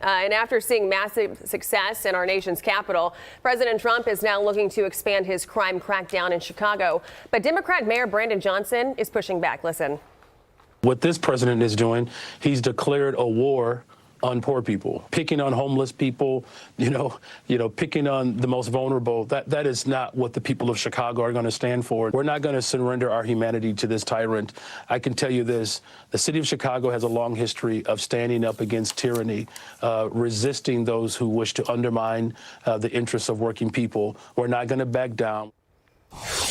And after seeing massive success in our nation's capital, President Trump is now looking to expand his crime crackdown in Chicago. But Democrat Mayor Brandon Johnson is pushing back. Listen. What this president is doing, he's declared a war on poor people, picking on homeless people, picking on the most vulnerable. That is not what the people of Chicago are going to stand for. We're not going to surrender our humanity to this tyrant. I can tell you this, the city of Chicago has a long history of standing up against tyranny, resisting those who wish to undermine the interests of working people. We're not going to back down.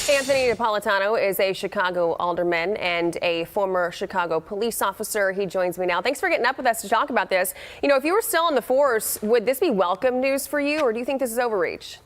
Anthony Napolitano is a Chicago alderman and a former Chicago police officer. He joins me now. Thanks for getting up with us to talk about this. If you were still on the force, would this be welcome news for you, or do you think this is overreach?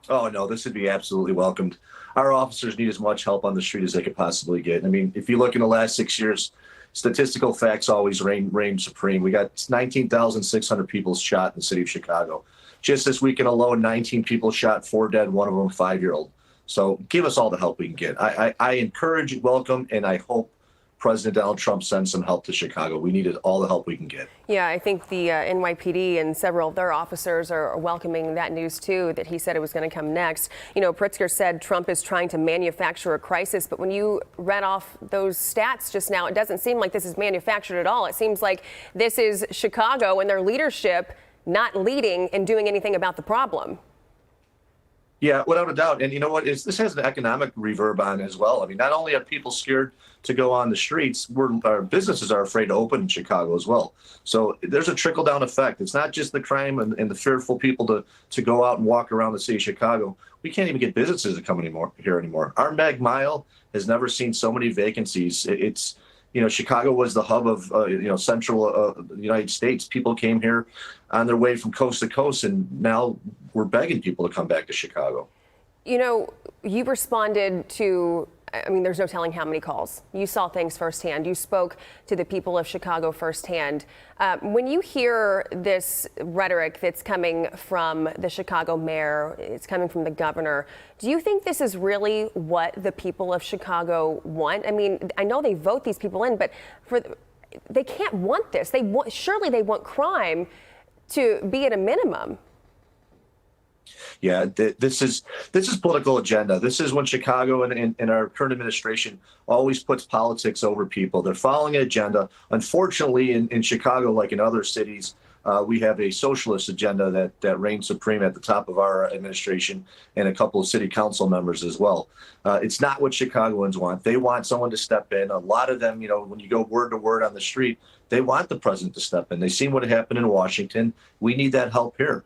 Oh, no, this would be absolutely welcomed. Our officers need as much help on the street as they could possibly get. I mean, if you look in the last 6 years, statistical facts always reign supreme. We got 19,600 people shot in the city of Chicago. Just this weekend alone, 19 people shot, 4 dead, one of them a 5-year-old. So give us all the help we can get. I encourage, welcome, and I hope President Donald Trump sends some help to Chicago. We needed all the help we can get. Yeah, I think the NYPD and several of their officers are welcoming that news, too, that he said it was going to come next. Pritzker said Trump is trying to manufacture a crisis. But when you read off those stats just now, it doesn't seem like this is manufactured at all. It seems like this is Chicago and their leadership not leading and doing anything about the problem. Yeah, without a doubt. And you know what? This has an economic reverb on as well. I mean, not only are people scared to go on the streets, our businesses are afraid to open in Chicago as well. So there's a trickle-down effect. It's not just the crime and the fearful people to go out and walk around the city of Chicago. We can't even get businesses to come here anymore. Our Mag Mile has never seen so many vacancies. Chicago was the hub of, central United States. People came here on their way from coast to coast, and now we're begging people to come back to Chicago. You responded to, there's no telling how many calls. You saw things firsthand. You spoke to the people of Chicago firsthand. When you hear this rhetoric that's coming from the Chicago mayor, it's coming from the governor, do you think this is really what the people of Chicago want? I know they vote these people in, but they can't want this. Surely they want crime to be at a minimum. Yeah, this is political agenda. This is when Chicago and our current administration always puts politics over people. They're following an agenda. Unfortunately, in Chicago, like in other cities, we have a socialist agenda that reigns supreme at the top of our administration and a couple of city council members as well. It's not what Chicagoans want. They want someone to step in. A lot of them, when you go word to word on the street, they want the president to step in. They've seen what happened in Washington. We need that help here.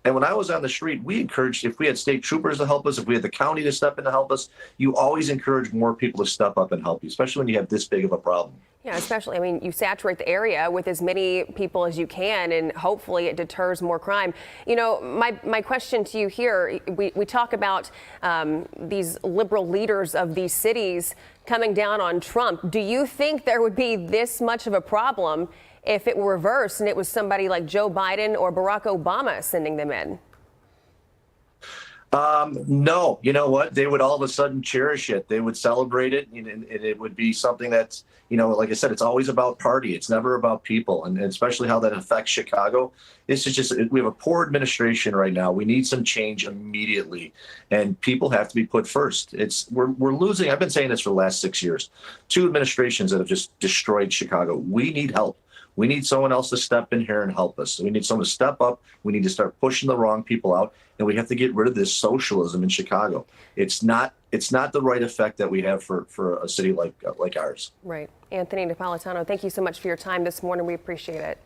And when I was on the street, we encouraged, if we had state troopers to help us, if we had the county to step in to help us, you always encourage more people to step up and help you, especially when you have this big of a problem. Yeah, especially, you saturate the area with as many people as you can, and hopefully it deters more crime. My question to you here, we talk about these liberal leaders of these cities coming down on Trump. Do you think there would be this much of a problem if it were reversed and it was somebody like Joe Biden or Barack Obama sending them in? No. You know what? They would all of a sudden cherish it. They would celebrate it, and it would be something that's, like I said, it's always about party. It's never about people, and especially how that affects Chicago. This is just, we have a poor administration right now. We need some change immediately, and people have to be put first. We're losing. I've been saying this for the last 6 years. 2 administrations that have just destroyed Chicago. We need help. We need someone else to step in here and help us. We need someone to step up. We need to start pushing the wrong people out, and we have to get rid of this socialism in Chicago. It's not the right effect that we have for a city like ours. Right. Anthony Napolitano, thank you so much for your time this morning. We appreciate it.